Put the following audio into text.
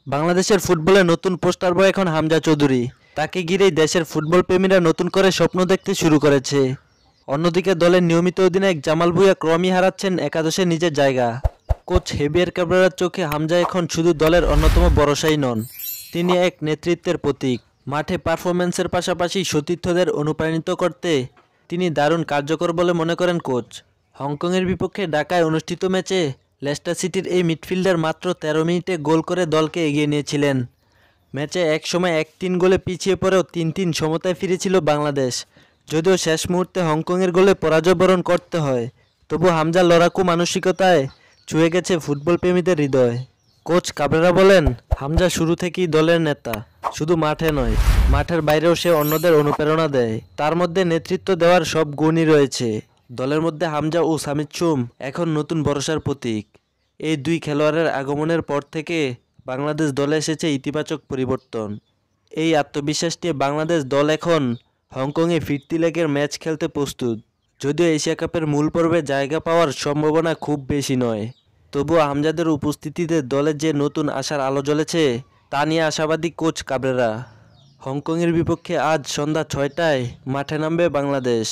বাংলাদেশের ফুটবলে নতুন পোস্টার বয় এখন হামজা চৌধুরী। তাকে ঘিরেই দেশের ফুটবল প্রেমীরা নতুন করে স্বপ্ন দেখতে শুরু করেছে। অন্যদিকে দলের নিয়মিত অধিনায়ক জামাল ভুঁইয়া ক্রমই হারাচ্ছেন একাদশে নিজের জায়গা। কোচ হেভিয়ার ক্যাব্রেরার চোখে হামজা এখন শুধু দলের অন্যতম ভরসাই নন, তিনি এক নেতৃত্বের প্রতীক। মাঠে পারফরম্যান্সের পাশাপাশি সতীর্থদের অনুপ্রাণিত করতে তিনি দারুণ কার্যকর বলে মনে করেন কোচ। হংকংয়ের বিপক্ষে ঢাকায় অনুষ্ঠিত ম্যাচে লেস্টার সিটির এই মিডফিল্ডার মাত্র ১৩ মিনিটে গোল করে দলকে এগিয়ে নিয়েছিলেন। ম্যাচে একসময় ১-৩ গোলে পিছিয়ে পড়েও ৩-৩ সমতায় ফিরেছিল বাংলাদেশ। যদিও শেষ মুহূর্তে হংকংয়ের গোলে পরাজয় বরণ করতে হয়, তবু হামজার লড়াকু মানসিকতায় ছুঁয়ে গেছে ফুটবল প্রেমীদের হৃদয়। কোচ কাবরেরা বলেন, হামজা শুরু থেকেই দলের নেতা, শুধু মাঠে নয়, মাঠের বাইরেও সে অন্যদের অনুপ্রেরণা দেয়। তার মধ্যে নেতৃত্ব দেওয়ার সব গুণই রয়েছে। দলের মধ্যে হামজা ও সামিদ চুম এখন নতুন ভরসার প্রতীক। এই দুই খেলোয়াড়ের আগমনের পর থেকে বাংলাদেশ দলে এসেছে ইতিবাচক পরিবর্তন। এই আত্মবিশ্বাস নিয়ে বাংলাদেশ দল এখন হংকংয়ে ফিরতি লেগের ম্যাচ খেলতে প্রস্তুত। যদিও এশিয়া কাপের মূল পর্বে জায়গা পাওয়ার সম্ভাবনা খুব বেশি নয়, তবুও হামজাদের উপস্থিতিতে দলের যে নতুন আশার আলো জ্বলেছে তা নিয়ে আশাবাদী কোচ কাবরেরা। হংকংয়ের বিপক্ষে আজ সন্ধ্যা ৬টায় মাঠে নামবে বাংলাদেশ।